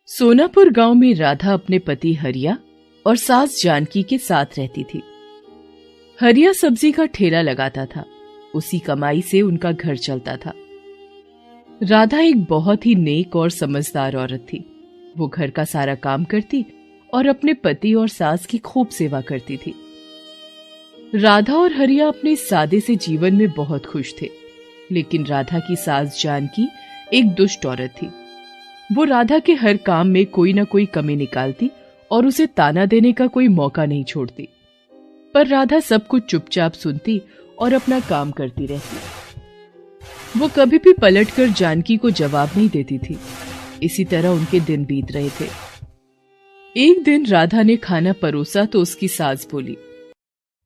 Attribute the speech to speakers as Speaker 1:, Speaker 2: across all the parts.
Speaker 1: सोनापुर गांव में राधा अपने पति हरिया और सास जानकी के साथ रहती थी। हरिया सब्जी का ठेला लगाता था, उसी कमाई से उनका घर चलता था। राधा एक बहुत ही नेक और समझदार औरत थी। वो घर का सारा काम करती और अपने पति और सास की खूब सेवा करती थी। राधा और हरिया अपने सादे से जीवन में बहुत खुश थे, लेकिन राधा की सास जानकी एक दुष्ट औरत थी। वो राधा के हर काम में कोई ना कोई कमी निकालती और उसे ताना देने का कोई मौका नहीं छोड़ती। पर राधा सब कुछ चुपचाप सुनती और अपना काम करती रहती। वो कभी भी पलटकर जानकी को जवाब नहीं देती थी। इसी तरह उनके दिन बीत रहे थे। एक दिन राधा ने खाना परोसा तो उसकी सास बोली,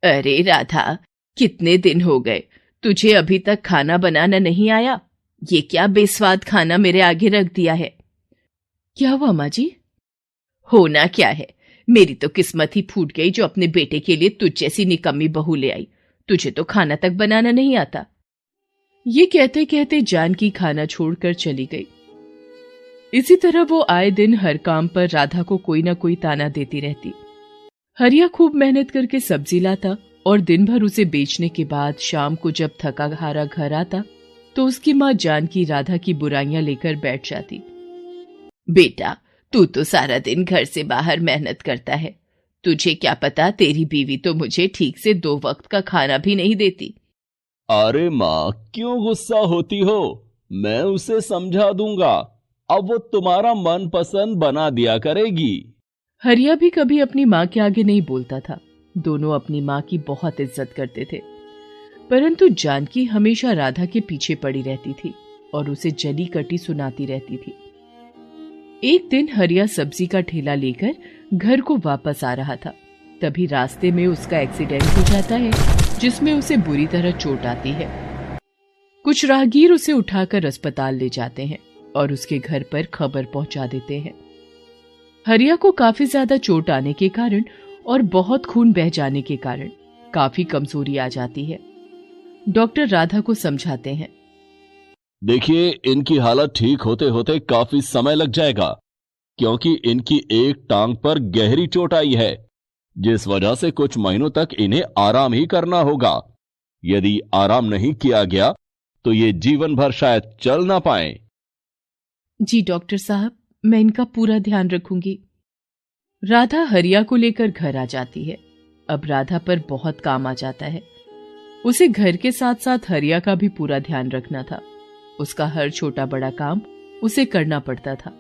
Speaker 1: अरे राधा, कितने दिन हो गए, तुझे अभी तक खाना बनाना नहीं आया? ये क्या बेस्वाद खाना मेरे आगे रख दिया है? क्या हुआ माँ जी? होना क्या है, मेरी तो किस्मत ही फूट गई जो अपने बेटे के लिए तुझ जैसी निकम्मी बहू ले आई। तुझे तो खाना तक बनाना नहीं आता। ये कहते कहते जानकी खाना छोड़कर चली गई। इसी तरह वो आए दिन हर काम पर राधा को कोई ना कोई ताना देती रहती। हरिया खूब मेहनत करके सब्जी लाता और दिन भर उसे बेचने के बाद शाम को जब थका हारा घर आता तो उसकी माँ जानकी राधा की बुराइयां लेकर बैठ जाती। बेटा, तू तो सारा दिन घर से बाहर मेहनत करता है। तुझे क्या पता, तेरी बीवी तो मुझे ठीक से 2 वक्त का खाना भी नहीं देती।
Speaker 2: अरे माँ, क्यों गुस्सा होती हो? मैं उसे समझा दूंगा। अब वो तुम्हारा मनपसंद बना दिया करेगी।
Speaker 1: हरिया भी कभी अपनी माँ के आगे नहीं बोलता था। दोनों अपनी माँ की बहुत इज्जत करते थे, परंतु जानकी हमेशा राधा के पीछे पड़ी रहती थी और उसे जली कटी सुनाती रहती थी। एक दिन हरिया सब्जी का ठेला लेकर घर को वापस आ रहा था। तभी रास्ते में उसका एक्सीडेंट हो जाता है, जिसमें उसे बुरी तरह चोट आती है। कुछ राहगीर उसे उठाकर अस्पताल ले जाते हैं और उसके घर पर खबर पहुंचा देते हैं। हरिया को काफी ज्यादा चोट आने के कारण और बहुत खून बह जाने के कारण काफी कमजोरी आ जाती है। डॉक्टर राधा को समझाते हैं,
Speaker 2: देखिए, इनकी हालत ठीक होते होते काफी समय लग जाएगा, क्योंकि इनकी एक टांग पर गहरी चोट आई है, जिस वजह से कुछ महीनों तक इन्हें आराम ही करना होगा। यदि आराम नहीं किया गया तो ये जीवन भर शायद चल ना पाए।
Speaker 1: जी डॉक्टर साहब, मैं इनका पूरा ध्यान रखूंगी। राधा हरिया को लेकर घर आ जाती है। अब राधा पर बहुत काम आ जाता है। उसे घर के साथ साथ हरिया का भी पूरा ध्यान रखना था। उसका हर छोटा बड़ा काम उसे करना पड़ता था।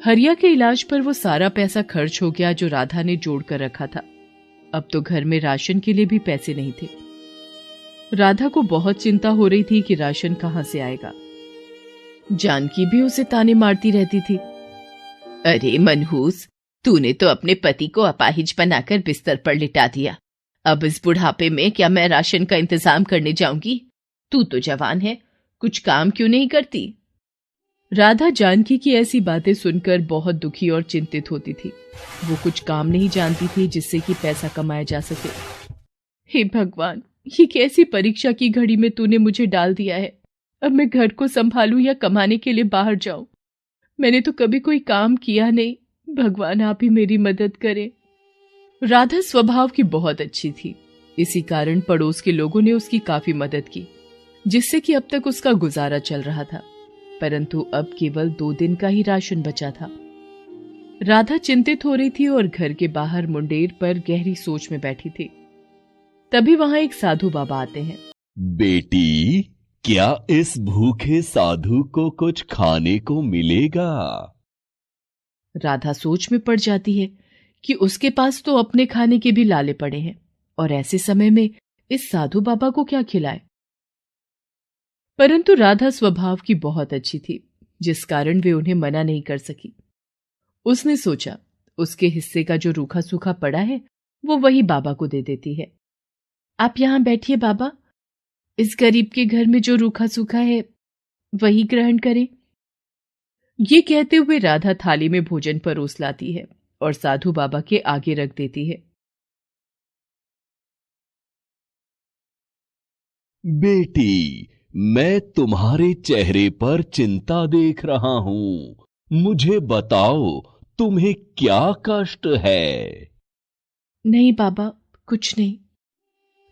Speaker 1: हरिया के इलाज पर वो सारा पैसा खर्च हो गया जो राधा ने जोड़ कर रखा था। अब तो घर में राशन के लिए भी पैसे नहीं थे। राधा को बहुत चिंता हो रही थी कि राशन कहां से आएगा। जानकी भी उसे ताने मारती रहती थी। अरे मनहूस, तूने तो अपने पति को अपाहिज बनाकर बिस्तर पर लिटा दिया। अब इस बुढ़ापे में क्या मैं राशन का इंतजाम करने जाऊंगी? तू तो जवान है, कुछ काम क्यों नहीं करती? राधा जानकी की ऐसी बातें सुनकर बहुत दुखी और चिंतित होती थी। वो कुछ काम नहीं जानती थी जिससे कि पैसा कमाया जा सके। हे भगवान, ये कैसी परीक्षा की घड़ी में तूने मुझे डाल दिया है। अब मैं घर को संभालूं या कमाने के लिए बाहर जाऊं? मैंने तो कभी कोई काम किया नहीं। भगवान, आप ही मेरी मदद करें। राधा स्वभाव की बहुत अच्छी थी। इसी कारण पड़ोस के लोगों ने उसकी काफी मदद की, जिससे कि अब तक उसका गुजारा चल रहा था। परंतु अब केवल 2 दिन का ही राशन बचा था। राधा चिंतित हो रही थी और घर के बाहर मुंडेर पर गहरी सोच में बैठी थी। तभी वहां एक साधु बाबा आते हैं।
Speaker 2: बेटी, क्या इस भूखे साधु को कुछ खाने को मिलेगा?
Speaker 1: राधा सोच में पड़ जाती है कि उसके पास तो अपने खाने के भी लाले पड़े हैं और ऐसे समय में इस साधु बाबा को क्या खिलाए। परंतु राधा स्वभाव की बहुत अच्छी थी, जिस कारण वे उन्हें मना नहीं कर सकी। उसने सोचा, उसके हिस्से का जो रूखा सूखा पड़ा है वो वही बाबा को दे देती है। आप यहां बैठिए बाबा, इस गरीब के घर में जो रूखा सूखा है वही ग्रहण करें। ये कहते हुए राधा थाली में भोजन परोस लाती है और साधु बाबा के आगे रख देती है।
Speaker 2: बेटी, मैं तुम्हारे चेहरे पर चिंता देख रहा हूं। मुझे बताओ, तुम्हें क्या कष्ट है?
Speaker 1: नहीं बाबा, कुछ नहीं।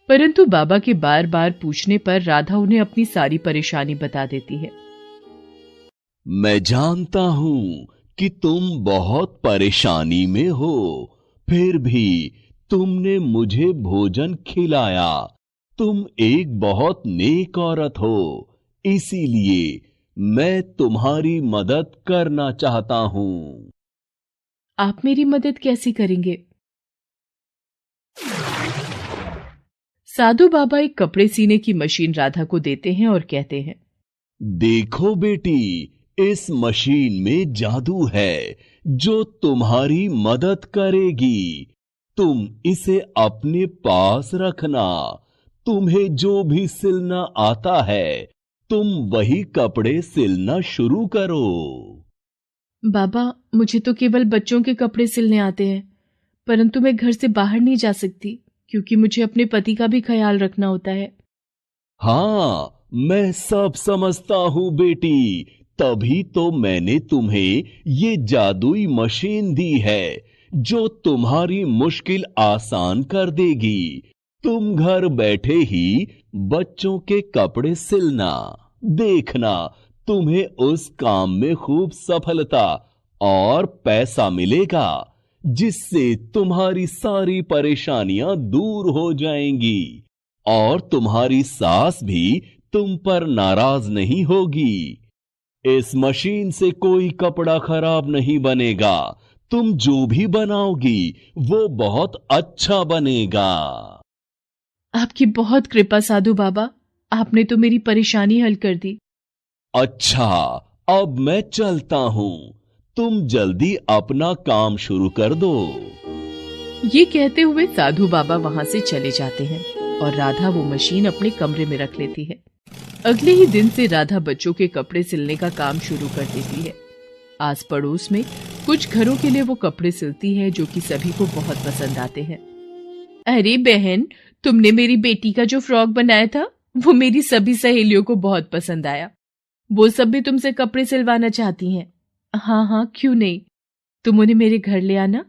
Speaker 1: परंतु बाबा के बार बार पूछने पर राधा उन्हें अपनी सारी परेशानी बता देती है।
Speaker 2: मैं जानता हूं कि तुम बहुत परेशानी में हो, फिर भी तुमने मुझे भोजन खिलाया। तुम एक बहुत नेक औरत हो, इसीलिए मैं तुम्हारी मदद करना चाहता हूं।
Speaker 1: आप मेरी मदद कैसे करेंगे? साधु बाबा एक कपड़े सीने की मशीन राधा को देते हैं और कहते हैं,
Speaker 2: देखो बेटी, इस मशीन में जादू है जो तुम्हारी मदद करेगी। तुम इसे अपने पास रखना। तुम्हें जो भी सिलना आता है, तुम वही कपड़े सिलना शुरू करो।
Speaker 1: बाबा, मुझे तो केवल बच्चों के कपड़े सिलने आते हैं, परंतु मैं घर से बाहर नहीं जा सकती क्योंकि मुझे अपने पति का भी ख्याल रखना होता है।
Speaker 2: हाँ, मैं सब समझता हूँ बेटी, तभी तो मैंने तुम्हें ये जादुई मशीन दी है जो तुम्हारी मुश्किल आसान कर देगी। तुम घर बैठे ही बच्चों के कपड़े सिलना, देखना तुम्हें उस काम में खूब सफलता और पैसा मिलेगा, जिससे तुम्हारी सारी परेशानियां दूर हो जाएंगी और तुम्हारी सास भी तुम पर नाराज नहीं होगी। इस मशीन से कोई कपड़ा खराब नहीं बनेगा। तुम जो भी बनाओगी वो बहुत अच्छा बनेगा।
Speaker 1: आपकी बहुत कृपा साधु बाबा, आपने तो मेरी परेशानी हल कर दी।
Speaker 2: अच्छा, अब मैं चलता हूं। तुम जल्दी अपना काम शुरू कर दो।
Speaker 1: ये कहते हुए साधु बाबा वहां से चले जाते हैं और राधा वो मशीन अपने कमरे में रख लेती है। अगले ही दिन से राधा बच्चों के कपड़े सिलने का काम शुरू कर देती है। आस पड़ोस में कुछ घरों के लिए वो कपड़े सिलती है जो कि सभी को बहुत पसंद आते हैं। अरे बहन, तुमने मेरी बेटी का जो फ्रॉक बनाया था वो मेरी सभी सहेलियों को बहुत पसंद आया। वो सब भी तुमसे कपड़े सिलवाना चाहती हैं। हाँ हाँ, क्यों नहीं, तुम उन्हें मेरे घर ले आना।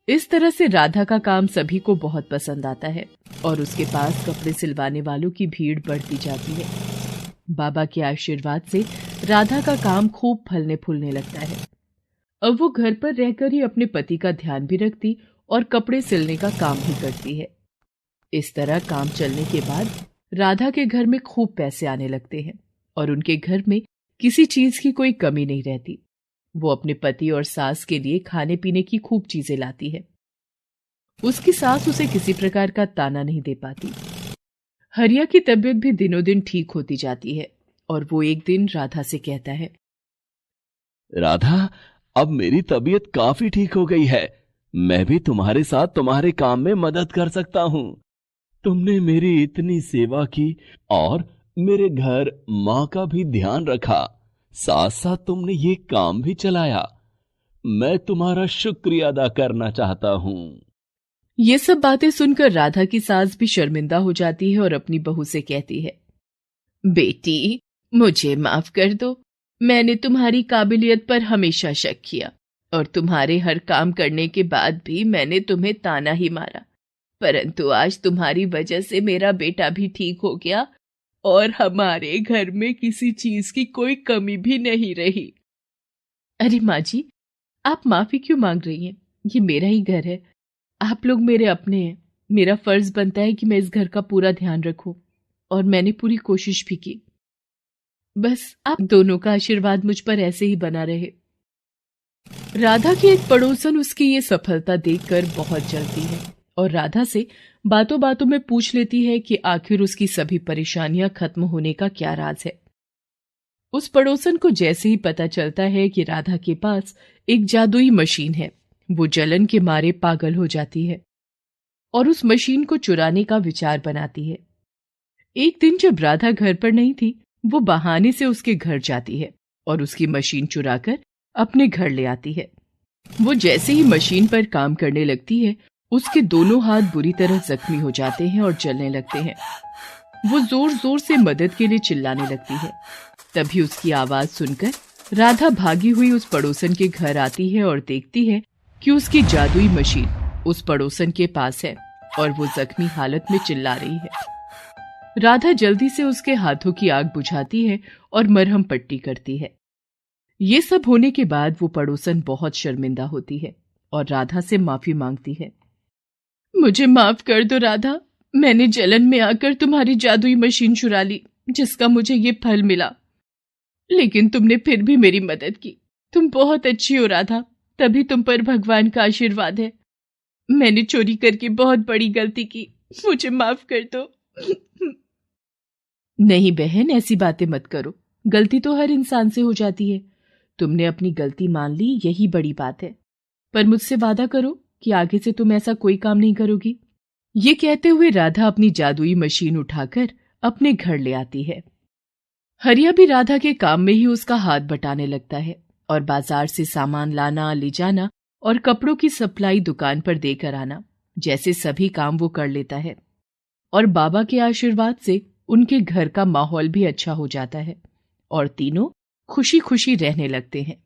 Speaker 1: इस तरह से राधा का काम सभी को बहुत पसंद आता है और उसके पास कपड़े सिलवाने वालों की भीड़ बढ़ती जाती है। बाबा के आशीर्वाद से राधा का काम खूब फलने फूलने लगता है। अब वो घर पर रहकर ही अपने पति का ध्यान भी रखती और कपड़े सिलने का काम भी करती है। इस तरह काम चलने के बाद राधा के घर में खूब पैसे आने लगते हैं और उनके घर में किसी चीज की कोई कमी नहीं रहती। वो अपने पति और सास के लिए खाने पीने की खूब चीजें लाती है। उसकी सास उसे किसी प्रकार का ताना नहीं दे पाती। हरिया की तबीयत भी दिनों दिन ठीक होती जाती है और वो एक दिन राधा से कहता है,
Speaker 2: राधा, अब मेरी तबीयत काफी ठीक हो गई है। मैं भी तुम्हारे साथ तुम्हारे काम में मदद कर सकता हूँ। तुमने मेरी इतनी सेवा की और मेरे घर माँ का भी ध्यान रखा, साथ साथ तुमने ये काम भी चलाया। मैं तुम्हारा शुक्रिया अदा करना चाहता हूँ।
Speaker 1: ये सब बातें सुनकर राधा की सास भी शर्मिंदा हो जाती है और अपनी बहू से कहती है, बेटी, मुझे माफ कर दो। मैंने तुम्हारी काबिलियत पर हमेशा शक किया और तुम्हारे हर काम करने के बाद भी मैंने तुम्हें ताना ही मारा, परंतु आज तुम्हारी वजह से मेरा बेटा भी ठीक हो गया और हमारे घर में किसी चीज की कोई कमी भी नहीं रही। अरे माँ जी, आप माफी क्यों मांग रही हैं? ये मेरा ही घर है, आप लोग मेरे अपने हैं। मेरा फर्ज बनता है कि मैं इस घर का पूरा ध्यान रखूं और मैंने पूरी कोशिश भी की। बस आप दोनों का आशीर्वाद मुझ पर ऐसे ही बना रहे। राधा की एक पड़ोसन उसकी ये सफलता देखकर बहुत जलती है और राधा से बातों बातों में पूछ लेती है कि आखिर उसकी सभी परेशानियां खत्म होने का क्या राज है। उस पड़ोसन को जैसे ही पता चलता है कि राधा के पास एक जादुई मशीन है, वो जलन के मारे पागल हो जाती है और उस मशीन को चुराने का विचार बनाती है। एक दिन जब राधा घर पर नहीं थी, वो बहाने से उसके घर जाती है और उसकी मशीन चुराकर अपने घर ले आती है। वो जैसे ही मशीन पर काम करने लगती है, उसके दोनों हाथ बुरी तरह जख्मी हो जाते हैं और जलने लगते हैं। वो जोर जोर से मदद के लिए चिल्लाने लगती है। तभी उसकी आवाज सुनकर राधा भागी हुई उस पड़ोसन के घर आती है और देखती है कि उसकी जादुई मशीन उस पड़ोसन के पास है और वो जख्मी हालत में चिल्ला रही है। राधा जल्दी से उसके हाथों की आग बुझाती है और मरहम पट्टी करती है। ये सब होने के बाद वो पड़ोसन बहुत शर्मिंदा होती है और राधा से माफी मांगती है। मुझे माफ कर दो राधा, मैंने जलन में आकर तुम्हारी जादुई मशीन चुरा ली जिसका मुझे ये फल मिला, लेकिन तुमने फिर भी मेरी मदद की। तुम बहुत अच्छी हो राधा, तभी तुम पर भगवान का आशीर्वाद है। मैंने चोरी करके बहुत बड़ी गलती की, मुझे माफ कर दो। नहीं बहन, ऐसी बातें मत करो, गलती तो हर इंसान से हो जाती है। तुमने अपनी गलती मान ली, यही बड़ी बात है। पर मुझसे वादा करो कि आगे से तुम ऐसा कोई काम नहीं करोगी। ये कहते हुए राधा अपनी जादुई मशीन उठाकर अपने घर ले आती है। हरिया भी राधा के काम में ही उसका हाथ बटाने लगता है और बाजार से सामान लाना, ले जाना और कपड़ों की सप्लाई दुकान पर देकर आना जैसे सभी काम वो कर लेता है। और बाबा के आशीर्वाद से उनके घर का माहौल भी अच्छा हो जाता है और तीनों खुशी खुशी रहने लगते हैं।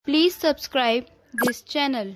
Speaker 3: Please subscribe this channel.